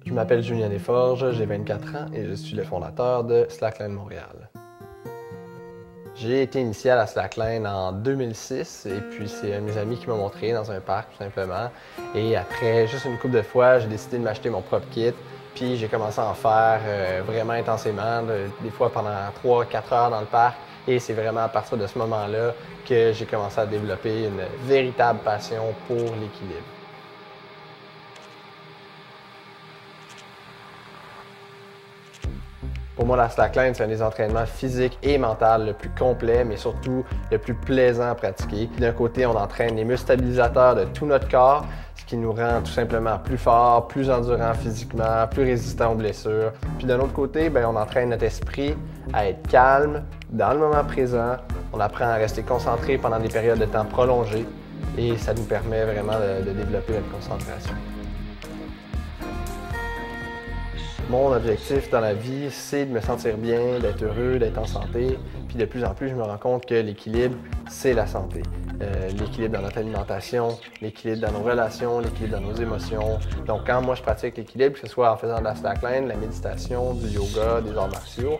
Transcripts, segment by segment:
Je m'appelle Julien Desforges, j'ai 24 ans et je suis le fondateur de Slackline Montréal. J'ai été initié à la slackline en 2006 et puis c'est un de mes amis qui m'a montré dans un parc tout simplement. Et après juste une couple de fois, j'ai décidé de m'acheter mon propre kit. Puis j'ai commencé à en faire vraiment intensément, des fois pendant 3-4 heures dans le parc. Et c'est vraiment à partir de ce moment-là que j'ai commencé à développer une véritable passion pour l'équilibre. Pour moi, la slackline, c'est un des entraînements physiques et mentaux le plus complet, mais surtout le plus plaisant à pratiquer. D'un côté, on entraîne les muscles stabilisateurs de tout notre corps, ce qui nous rend tout simplement plus forts, plus endurants physiquement, plus résistants aux blessures. Puis d'un autre côté, on entraîne notre esprit à être calme, dans le moment présent. On apprend à rester concentré pendant des périodes de temps prolongées et ça nous permet vraiment de développer notre concentration. Mon objectif dans la vie, c'est de me sentir bien, d'être heureux, d'être en santé. Puis de plus en plus, je me rends compte que l'équilibre, c'est la santé. L'équilibre dans notre alimentation, l'équilibre dans nos relations, l'équilibre dans nos émotions. Donc quand moi je pratique l'équilibre, que ce soit en faisant de la slackline, de la méditation, du yoga, des arts martiaux,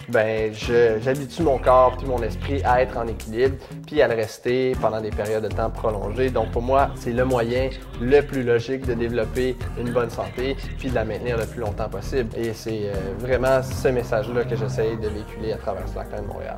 j'habitue mon corps puis mon esprit à être en équilibre puis à le rester pendant des périodes de temps prolongées. Donc pour moi, c'est le moyen le plus logique de développer une bonne santé puis de la maintenir le plus longtemps possible. Et c'est vraiment ce message-là que j'essaie de véhiculer à travers Slackline Montréal.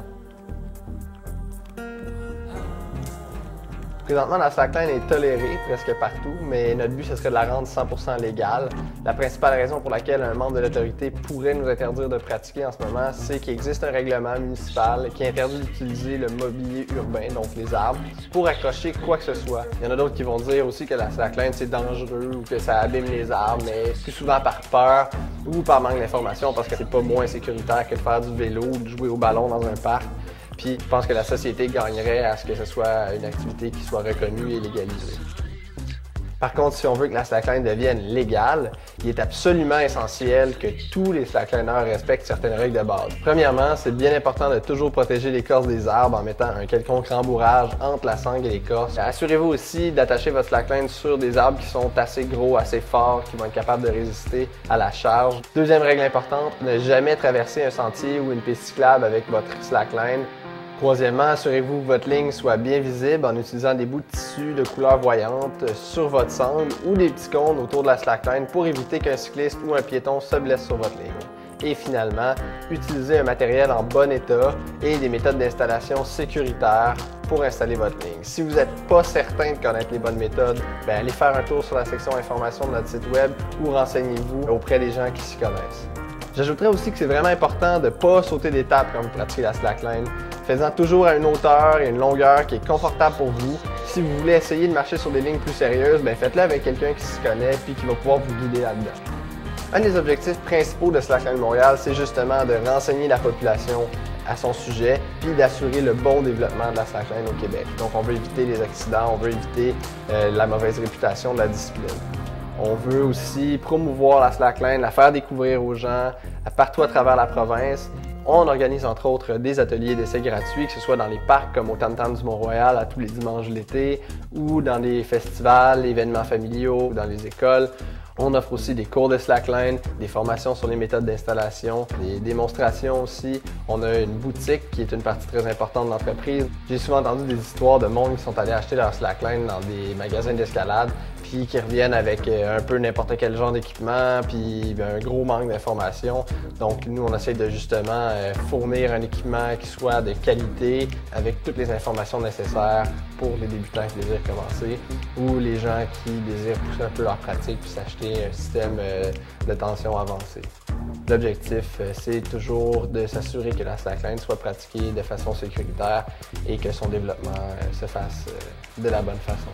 Présentement, la slackline est tolérée presque partout, mais notre but, ce serait de la rendre 100% légale. La principale raison pour laquelle un membre de l'autorité pourrait nous interdire de pratiquer en ce moment, c'est qu'il existe un règlement municipal qui interdit d'utiliser le mobilier urbain, donc les arbres, pour accrocher quoi que ce soit. Il y en a d'autres qui vont dire aussi que la slackline, c'est dangereux ou que ça abîme les arbres, mais plus souvent par peur ou par manque d'information, parce que c'est pas moins sécuritaire que de faire du vélo ou de jouer au ballon dans un parc. Puis je pense que la société gagnerait à ce que ce soit une activité qui soit reconnue et légalisée. Par contre, si on veut que la slackline devienne légale, il est absolument essentiel que tous les slacklineurs respectent certaines règles de base. Premièrement, c'est bien important de toujours protéger l'écorce des arbres en mettant un quelconque rembourrage entre la sangle et l'écorce. Assurez-vous aussi d'attacher votre slackline sur des arbres qui sont assez gros, assez forts, qui vont être capables de résister à la charge. Deuxième règle importante, ne jamais traverser un sentier ou une piste cyclable avec votre slackline. Troisièmement, assurez-vous que votre ligne soit bien visible en utilisant des bouts de tissu de couleur voyante sur votre sangle ou des petits cônes autour de la slackline pour éviter qu'un cycliste ou un piéton se blesse sur votre ligne. Et finalement, utilisez un matériel en bon état et des méthodes d'installation sécuritaires pour installer votre ligne. Si vous n'êtes pas certain de connaître les bonnes méthodes, allez faire un tour sur la section information de notre site web ou renseignez-vous auprès des gens qui s'y connaissent. J'ajouterais aussi que c'est vraiment important de ne pas sauter d'étape quand vous pratiquez la slackline, faisant toujours à une hauteur et une longueur qui est confortable pour vous. Si vous voulez essayer de marcher sur des lignes plus sérieuses, faites-le avec quelqu'un qui s'y connaît et qui va pouvoir vous guider là-dedans. Un des objectifs principaux de Slackline Montréal, c'est justement de renseigner la population à son sujet puis d'assurer le bon développement de la slackline au Québec. Donc on veut éviter les accidents, on veut éviter la mauvaise réputation de la discipline. On veut aussi promouvoir la slackline, la faire découvrir aux gens partout à travers la province. On organise entre autres des ateliers d'essais gratuits, que ce soit dans les parcs comme au Tam Tam du Mont-Royal à tous les dimanches de l'été ou dans des festivals, événements familiaux, dans les écoles. On offre aussi des cours de slackline, des formations sur les méthodes d'installation, des démonstrations aussi. On a une boutique qui est une partie très importante de l'entreprise. J'ai souvent entendu des histoires de monde qui sont allés acheter leur slackline dans des magasins d'escalade puis qui reviennent avec un peu n'importe quel genre d'équipement, puis un gros manque d'informations. Donc nous, on essaie de justement fournir un équipement qui soit de qualité, avec toutes les informations nécessaires pour les débutants qui désirent commencer, ou les gens qui désirent pousser un peu leur pratique puis s'acheter un système de tension avancé. L'objectif, c'est toujours de s'assurer que la slackline soit pratiquée de façon sécuritaire et que son développement se fasse de la bonne façon.